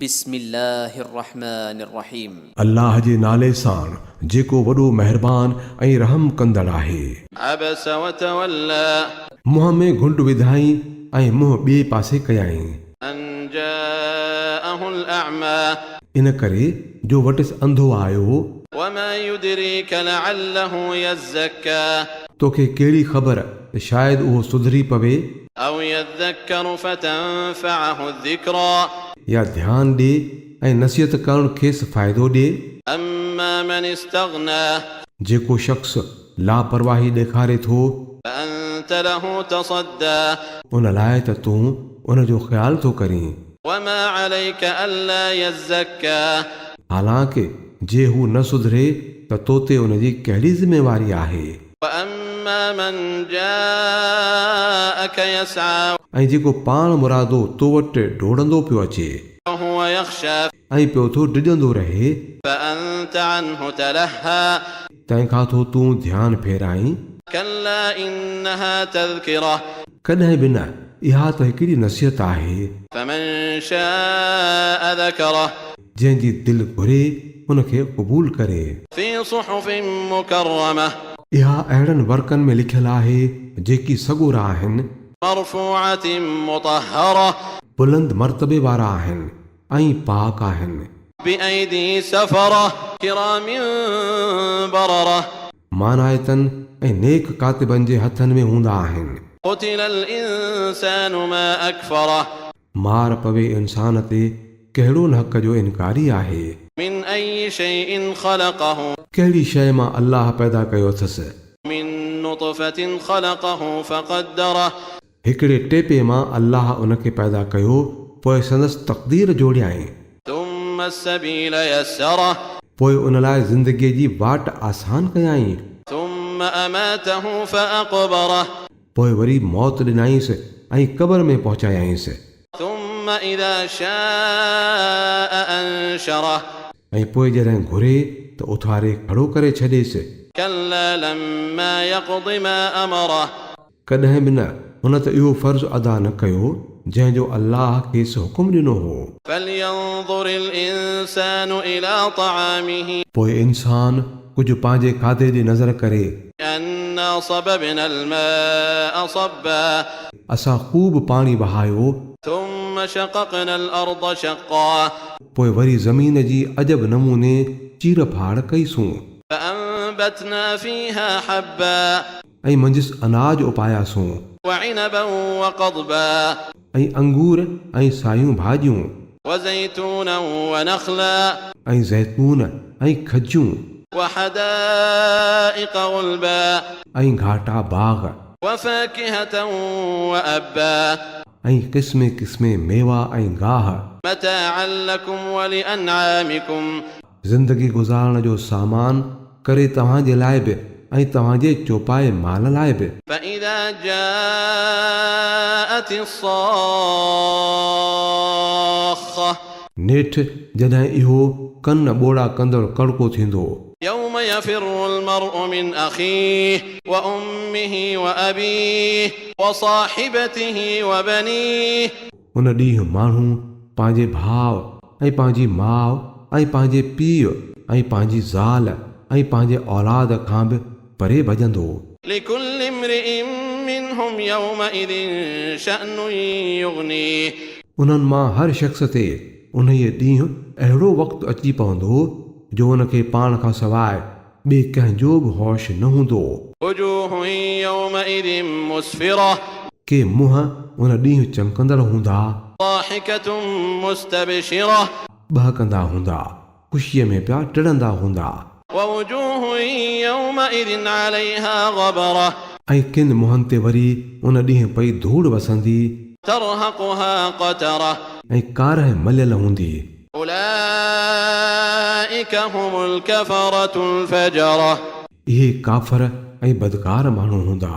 बिस्मिल्लाहिर्रहमानिर्रहीम। अल्लाह जे नाले सां जेको वॾो महिरबान ऐं रहम कंदड़ आहे। अबस व तवल्ला, मुंहं में घुंड विधाई ऐं मुंहुं ॿिए पासे कयाई, अन जाअहुल अअमा, इन करे जो वटिस अंधो आयो। वमा युदरीक लअल्लहु यज़क्का, तोखे कहिड़ी ख़बर त शायदि उहो सुधरी पवे औ यज़क्करु फतंफअहु ज़िक्रा, या ध्यानु ॾे ऐं नसीहत करण खेसि फ़ाइदो ॾे। अम्मा मन इस्तग़ना, जेको शख़्स लापरवाही ॾेखारे थो फअंत लहु तसद्दा, उन लाइ त तूं उन जो ख़्यालु थो करीं। वमा अलैक अल्ला यज़क्का, हालांकि जे हू न सुधरे त तो ते उन जी कहिड़ी ज़िमेवारी आहे। वअम्मा मन जाअक यसआ, ऐं जेको पाण मुरादो तो वटि डोड़ंदो पियो अचे वहुव यख़्शा, ऐं पियो थो डिॼंदो रहे, फअंत अन्हु तलहा, तंहिंखां थो तूं ध्यानु फेराईं। कल्ला इन्नहा तज़किरा, कॾहिं बि न, इहा त हिकिड़ी नसीहत आहे। फमन शाअ ज़करह, जंहिंजी दिलि घुरे उनखे क़बूल करे। फी सुहुफ़िन मुकर्रमह, इहा अहिड़नि वर्कनि में लिखियलु आहे जेकी सगोरा आहिनि, मरफ़ूअतिन मुतहरह, बुलंद मर्तबे वारा आहिनि ऐं पाक आहिनि। बिअयदी सफ़रह, किरामिन बररह, मानायतनि ऐं नेक कातिबनि जे हथनि में हूंदा आहिनि। क़ुतिलल इंसानु मा अकफ़रह, मार पवे इंसान ते कहिड़ो न हक़ जो इनकारी आहे। मिन अय्यि शैइन ख़लक़हु, कहिड़ी शइ मां अल्लाह पैदा कयो अथसि। मिन नुतफ़तिन ख़लक़हु फ़क़द्दरह, हिकिड़े टेपे मां अल्लाह उनखे पैदा कयो, पोइ संदसि तक़दीर जोड़ियाईं। थुम्म अस्सबील यस्सरह, पोइ उन लाइ ज़िंदगीअ जी वाट आसान कयाईं। थुम्म अमातहु फ़अक़बरह, पोइ वरी मौत ॾिनाईंसि ऐं क़बर में पहुचायाईंसि। थुम्म इज़ा शाअ अंशरह, ऐं पोइ जॾहिं घुरे त उथारे खड़ो करे छॾेसि। कल्ला लम्मा यक़्दि मा अमरह, कॾहिं बि न, हुन त इहो फ़र्ज़ अदा न कयो जंहिंजो अल्लाह खेसि हुकुम ॾिनो हो। फलयंज़ुरिल इंसानु इला तआमिहि, पोइ इंसान कुझु पंहिंजे खाधे जी नज़र करे। अन्ना सबबनल माअ सब्बा, असां ख़ूब पाणी बहायो, थुम्म शक़क़नल अर्द शक़्क़ा, पोइ वरी ज़मीन जी अजब नमूने चीर फाड़ कईसूं, फअंबतना फ़ीहा हब्बा, ऐं मंजिस अनाज उपायासूं, वइनबन वक़द्बा, ऐं अंगूर ऐं सायूं भाॼियूं, वज़ैतूनन वनख़्ला, ऐं ज़ैतून ऐं खजूं, वहदाइक़ गुल्बा, ऐं घाटा बाग़, वफ़ाकिहतन वअब्बा, ऐं क़िस्मे क़िस्मे मेवा ऐं गाह, मताअन लकुम वलिअनआमिकुम, ज़िंदगी गुज़ारण जो सामान करे तव्हांजे लाइ बि ऐं तव्हांजे चौपाए माल लाइ बि। फ़इज़ा जाअतिस्साख़्ख़ह, नेठि जॾहिं इहो कन ॿोड़ा कंदड़ कड़को थींदो। यौम यफ़िरुल मर्उ मिन अख़ीह व उम्मिही व अबीह व साहिबतिही व बनीह, उन ॾींहुं माण्हू पंहिंजे भाउ ऐं पंहिंजी माउ ऐं पंहिंजे पीउ ऐं पंहिंजी ज़ाल ऐं पंहिंजे औलाद खां बि परे भॼंदो। लिकुल्लि इम्रिइन मिनहुम यौमइज़िन शअनुन युग़नीह, उन्हनि मां हर शख़्स ते उन ॾींहुं अहिड़ो वक़्तु अची पवंदो जो उनखे पाण खां सवाइ ॿिए कंहिंजो बि होश न हूंदो। वुजूहुन यौमइज़िन मुस्फ़िरह, के मुंहं उन ॾींहुं चमकंदड़ हूंदा, ज़ाहिकतुन मुस्तबशिरह, बहकंदा हूंदा, ख़ुशीअ में पिया टिड़ंदा हूंदा। ववुजूहुन यौमइज़िन अलैहा ग़बरह, ऐं किन मुंहंनि ते वरी उन ॾींहुं पई धूड़ वसंदी तरहक़ुहा क़तरह, ऐं कारह मलियल हूंदी। उलाइक हुमुल कफ़रतुल फ़जरह, इहे काफ़र ऐं बदकार माण्हू हूंदा।